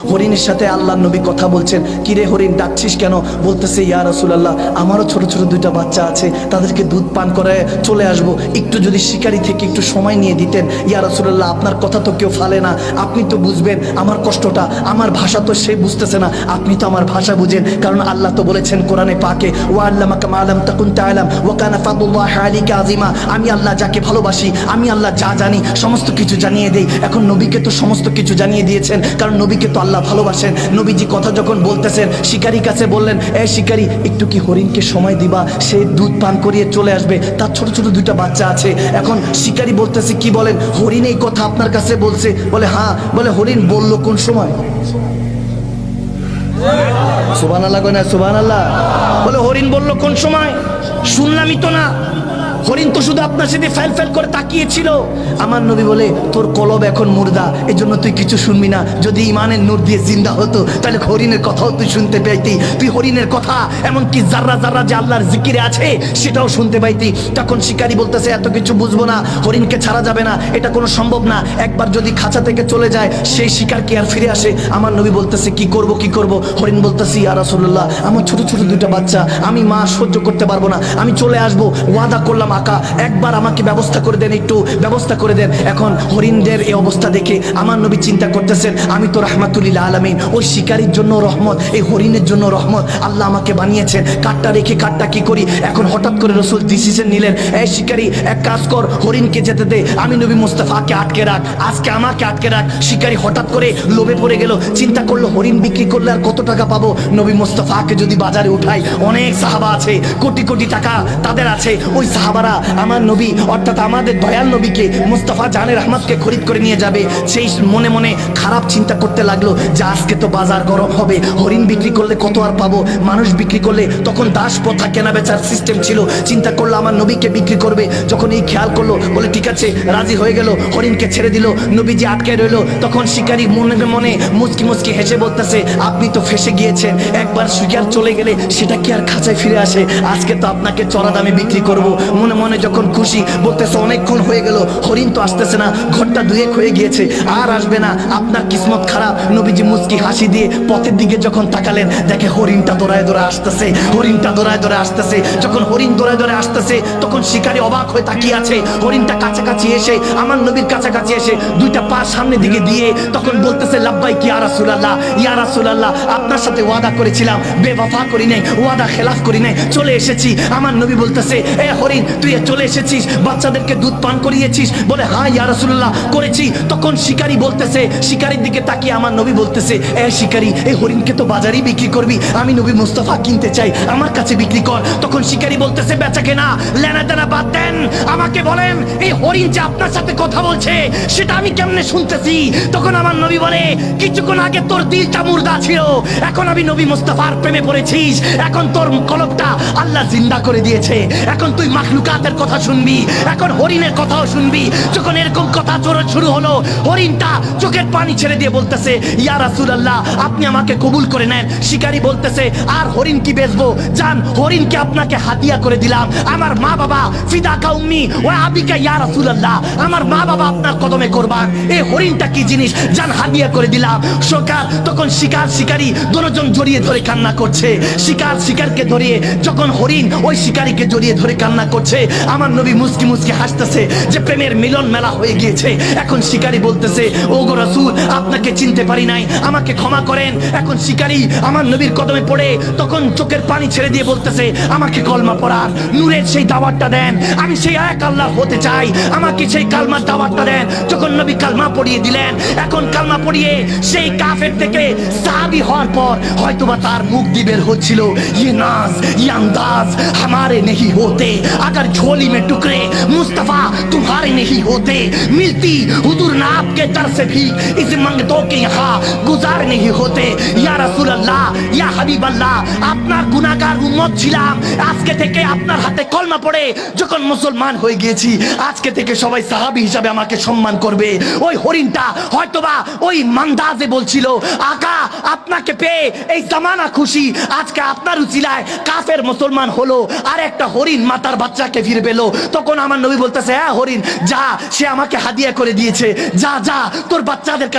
হরিণের সাথে আল্লাহর নবী কথা বলছেন, কিরে হরিণ ডাকছিস কেন? বলতেছে, ইয়া রাসূলুল্লাহ, আমারও ছোট ছোট দুইটা বাচ্চা আছে, তাদেরকে দুধ পান করায় চলে আসব, একটু যদি শিকারি থেকে একটু সময় নিয়ে দিতেন। ইয়া রাসূলুল্লাহ, আপনার কথা তো কেউ ফালে না, আপনি তো বুঝবেন আমার কষ্টটা, আমার ভাষা তো সে বুঝতেছে না, আপনি তো আমার ভাষা বুঝেন, কারণ আল্লাহ তো বলেছেন কোরআনে পাকে, ওয়া আল্লামাকা মা লাম তাকুন তা'লাম ওয়া কানা ফাদলুল্লাহি আলাইকা আযীমা। আমি আল্লাহ যাকে ভালোবাসি, আমি আল্লাহ যা জানি সমস্ত কিছু জানিয়ে দেই। এখন নবীকে তো সমস্ত কিছু জানিয়ে দিয়েছেন, কারণ নবীকে তো আল্লাহ ভালোবাসেন। নবীজি কথা যখন বলতেছেন, শিকারীর কাছে বললেন, এ শিকারী, একটু কি হরিণকে সময় দিবা, সে দুধ পান করিয়ে চলে আসবে, তার ছোট ছোট দুইটা বাচ্চা আছে। এখন শিকারী বলতেছে, কি বলেন, হরিণ এই কথা আপনার কাছে বলছে? বলে হ্যাঁ। বলে হরিণ বলল কোন সময়? সুবহানাল্লাহ কয় না? সুবহানাল্লাহ। বলে হরিণ বলল কোন সময়? শুনলামই তো না, হরিণ তো শুধু আপনার সাথে ফেল ফেল করে তাকিয়েছিল। আমার নবী বলে, তোর কলব এখন মুর্দা, এই জন্য তুই কিছু শুনবি না। যদি ইমানের নূর দিয়ে জিন্দা হতো, তাহলে হরিণের কথাও তুই শুনতে পাইতি। তুই হরিণের কথা, এমনকি জাররা জাররা যে আল্লাহর জিকিরে আছে, সেটাও শুনতে পাইতি। তখন শিকারী বলতেছে, এত কিছু বুঝবো না, হরিণকে ছাড়া যাবে না, এটা কোনো সম্ভব না। একবার যদি খাঁচা থেকে চলে যায়, সেই শিকার কি আর ফিরে আসে? আমার নবী বলতেছে, কি করব কি করব? হরিণ বলতেছে, ইয়া রাসূলুল্লাহ, আমার ছোট ছোট দুইটা বাচ্চা, আমি মা সহ্য করতে পারবো না, আমি চলে আসবো, ওয়াদা করলাম আকা, একবার আমাকে ব্যবস্থা করে দেন, একটু ব্যবস্থা করে দেন। এখন হরিণদের এই অবস্থা দেখে আমার নবী চিন্তা করতেছেন, আমি তো রাহমাতুল লিল আলামিন, ওই শিকারীর জন্য রহমত, এই হরিণের জন্য রহমত, আল্লাহ আমাকে বানিয়েছেন, কাঠটা রেখে কাঠটা কি করি? এখন হঠাৎ করে রাসূল ডিসিশন নিলেন, এই শিকারী, এক কাজ কর, হরিণকে যেতে দে, আমি নবী মুস্তাফাকে আটকে রাখ, আজকে আমাকে আটকে রাখ। শিকারী হঠাৎ করে লোভে পড়ে গেল, চিন্তা করলো হরিণ বিক্রি করলে আর কত টাকা পাবো, নবী মুস্তাফাকে যদি বাজারে উঠাই, অনেক সাহাবা আছে, কোটি কোটি টাকা তাদের আছে, ওই সাহাবারা আমার নবী অর্থাৎ আমাদের দয়াল নবীকে, মুস্তাফা জানের রহমতকে খরিদ করে নিয়ে যাবে। সেই মনে মনে খারাপ চিন্তা করতে লাগলো যে আজকে তো বাজার গরম হবে, হরিণ বিক্রি করলে কত আর পাবো, মানুষ বিক্রি করলে তখন দাস প্রথা কেনা বেচার সিস্টেম ছিল, চিন্তা করলো আমার নবীকে বিক্রি করবে। যখন এই খেয়াল করলো, বলে ঠিক আছে, রাজি হয়ে গেল, হরিণকে ছেড়ে দিল, নবীজি আটকে রইল। তখন শিকারী মনে মনে মুচকি মুচকি হেসে বলতেছে, আপনি তো ফেসে গিয়েছেন, একবার শিকার চলে গেলে সেটা কি আর খাঁচায় ফিরে আসে? আজকে তো আপনাকে চড়া দামে বিক্রি করব। মনে মনে যখন খুশি, বলতেছে অনেকক্ষণ হয়ে গেল, হরিণ তো আসতেছে না, ঘরটা দুয়েক হয়ে গিয়েছে, আর আসবে না, আপনার কিসমত খারাপ। নবীজি মুচকি হাসি দিয়ে পথের দিকে যখন তাকালেন, দেখে হরিণটা দৌড়ায় দৌড়ায় আসতেছে, হরিণটা দৌড়ায় দৌড়ায় আসতেছে। যখন হরিণ দৌড়ায় দৌড়ায় আসতেছে, তখন শিকারী অবাক হয়ে তাকিয়ে আছে। হরিণটা কাছাকাছি এসে, আমার নবীর কাছাকাছি এসে দুইটা পা সামনের দিকে দিয়ে তখন বলতেছে, লাব্বাইক ইয়া রাসূলুল্লাহ, ইয়া রাসূলুল্লাহ, আপনার সাথে ওয়াদা করেছিলাম, বেওয়াফা করি নাই, ওয়াদা খেলাফ করি নাই, চলে এসেছি। আমার নবী বলতেছে, এ হরিণ, তুই চলে এসেছিস, বাচ্চাদেরকে দুধ পান করিয়েছিস? বলে হ্যাঁ ইয়া রাসূলুল্লাহ, করেছি। তখন শিকারী বলতেছে, শিকারীর দিকে তাকিয়ে আমার নবী বলতেছে, এ শিকারী, এই হরিণকে তো বাজারেই বিক্রি করবি, আমি নবী মুস্তাফা কিনতে চাই, আমার কাছে বিক্রি কর। তখন শিকারী বলতেছে, বেচা কেনা লেনা দেনা বাদ দেন, আমাকে বলেন এই হরিণ যে আপনার সাথে কথা বলছে, সেটা আমি কেমনে শুনতেছি? তখন আমার নবী বলে, কিছুক্ষণ আগে তোর দিলটা মুর্দা ছিল, এখন আমি নবী মুস্তাফার প্রেমে পড়েছিস, এখন তোর কলবটা আল্লাহ জিন্দা করে দিয়েছে, এখন তুই মাখলুকাতের কথা শুনবি, এখন হরিণের কথাও শুনবি। যখন এরকম কথা শুরু হলো, হরিণটা চোখের পানি ছেড়ে দিয়ে বলতেছে, ইয়া রাসূলুল্লাহ, আপনি আমাকে কবুল করে নেন। শিকারী বলতেছে, আর হরিণ কি বেচবো, জান, হরিণকে আপনাকে হাদিয়া করে দিলাম, আমার মা বাবা, ফিদাকা উম্মি ওয়া আবিকা ইয়া রাসূলুল্লাহ, আমার মা বাবা আপনার কদমে কুরবান, এই হরিণটা কি জিনিস, জান, হাদিয়া করে দিলাম। তখন শিকারী দুজন জড়িয়ে ধরে কান্না করছে। শিকারকে ধরিয়ে যখন হরিণ ওই শিকারীকে জড়িয়ে ধরে কান্না করছে, আমার নবী মুস্কি মুস্কি হাসতেছে যে প্রেমের মিলন মেলা হয়ে গিয়েছে। এখন শিকারী বলতেছে, ও গো রাসূল, আপনাকে চিনতে পারি নাই, আমাকে ক্ষমা করেন। এখন শিকারী আমার নবীর কদমে পড়ে তখন চোখের পানি ছেড়ে দিয়ে বলতেছে, আমাকে কলমা পড়ার নূরের সেই দাওয়াতটা দেন, আমি সেই এক আল্লাহ হতে চাই, আমাকে সেই কালমার দাওয়াতটা দেন। যখন নবী কালমা পড়িয়ে দিলেন, এখন কালমা পড়িয়ে সেই কাফের থেকে সাহাবী হওয়ার পর হয়তোবা তার মুখ দিয়ে বের হচ্ছিল, ये नाज ये अंदाज हमारे नहीं होते, अगर झोली में टुकड़े मुस्तफा तुम्हारे नहीं होते, मिलती हुजूर ना आपके दर से भी इस मंगतों के यहाँ गुजार नहीं होते। या रसूल अल्लाह, या हबीब अल्लाह, আপনার গুনাহগার উম্মত ছিলাম, আজকে থেকে আপনার হাতে কলমা পড়ে যখন মুসলমান হয়ে গিয়েছি, আজকে থেকে সবাই সাহাবী হিসাবে আমাকে সম্মান করবে। ওই হরিণটা হয়তোবা ওই মান্দাজে বলছিল, আকা আপনাকে পেয়ে এই জামানা খুশি, আজকে আপনার উচিলায় কাফের মুসলমান হলো, আর একটা হরিণ মাতার বাচ্চাকে ফিরে পেলো। তখন আমার নবী বলতেছে, হ্যাঁ হরিণ, যা, সে আমাকে হাদিয়া করে দিয়েছে, যা যা তোর বাচ্চাদের কাছে